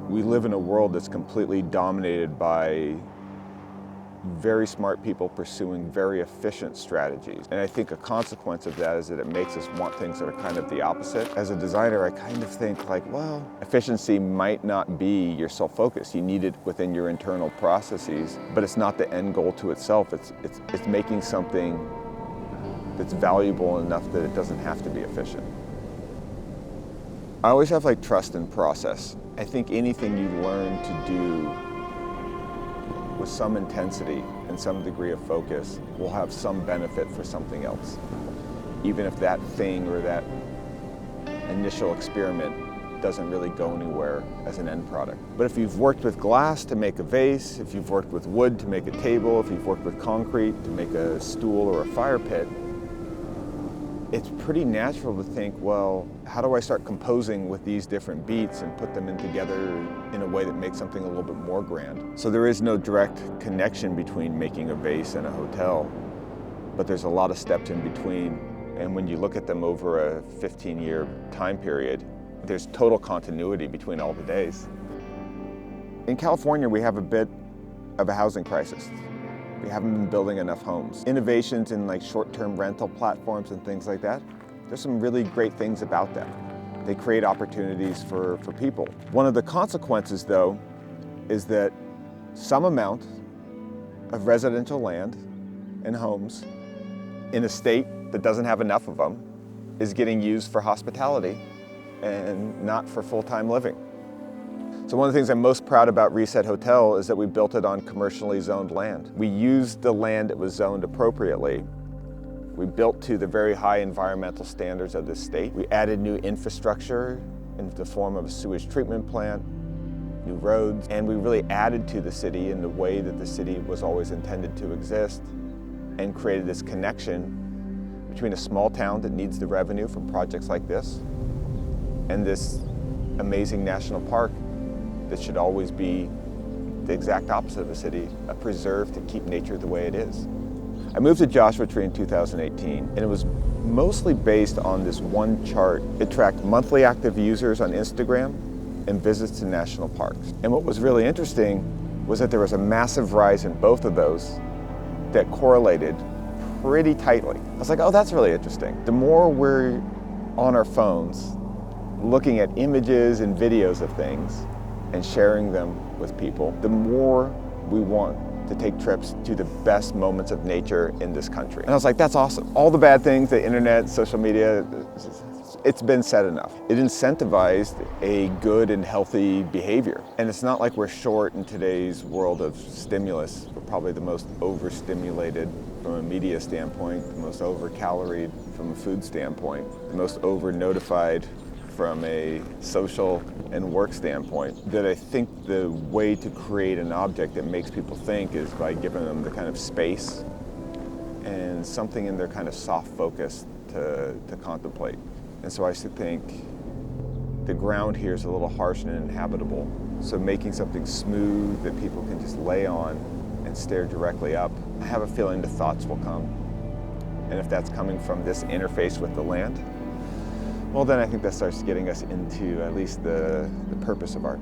We live in a world that's completely dominated by very smart people pursuing very efficient strategies. And I think a consequence of that is that it makes us want things that are kind of the opposite. As a designer, I kind of think like, well, efficiency might not be your sole focus. You need it within your internal processes, but it's not the end goal to itself. It's making something that's valuable enough that it doesn't have to be efficient. I always have like trust in process. I think anything you learn to do with some intensity and some degree of focus will have some benefit for something else. Even if that thing or that initial experiment doesn't really go anywhere as an end product. But if you've worked with glass to make a vase, if you've worked with wood to make a table, if you've worked with concrete to make a stool or a fire pit, it's pretty natural to think, well, how do I start composing with these different beats and put them in together in a way that makes something a little bit more grand? So there is no direct connection between making a vase and a hotel, but there's a lot of steps in between. And when you look at them over a 15-year time period, there's total continuity between all the days. In California, we have a bit of a housing crisis. We haven't been building enough homes. Innovations in like short-term rental platforms and things like that, there's some really great things about them. They create opportunities for people. One of the consequences though, is that some amount of residential land and homes in a state that doesn't have enough of them is getting used for hospitality and not for full-time living. So one of the things I'm most proud about Reset Hotel is that we built it on commercially zoned land. We used the land that was zoned appropriately. We built to the very high environmental standards of this state. We added new infrastructure in the form of a sewage treatment plant, new roads, and we really added to the city in the way that the city was always intended to exist and created this connection between a small town that needs the revenue from projects like this and this amazing national park that should always be the exact opposite of a city, a preserve to keep nature the way it is. I moved to Joshua Tree in 2018, and it was mostly based on this one chart. It tracked monthly active users on Instagram and visits to national parks. And what was really interesting was that there was a massive rise in both of those that correlated pretty tightly. I was like, oh, that's really interesting. The more we're on our phones, looking at images and videos of things, and sharing them with people, the more we want to take trips to the best moments of nature in this country. And I was like, that's awesome. All the bad things, the internet, social media, it's been said enough. It incentivized a good and healthy behavior. And it's not like we're short in today's world of stimulus. We're probably the most overstimulated from a media standpoint, the most over-caloried from a food standpoint, the most over-notified from a social and work standpoint, that I think the way to create an object that makes people think is by giving them the kind of space and something in their kind of soft focus to contemplate. And so I think the ground here is a little harsh and uninhabitable. So making something smooth that people can just lay on and stare directly up, I have a feeling the thoughts will come. And if that's coming from this interface with the land, well, then I think that starts getting us into at least the purpose of art.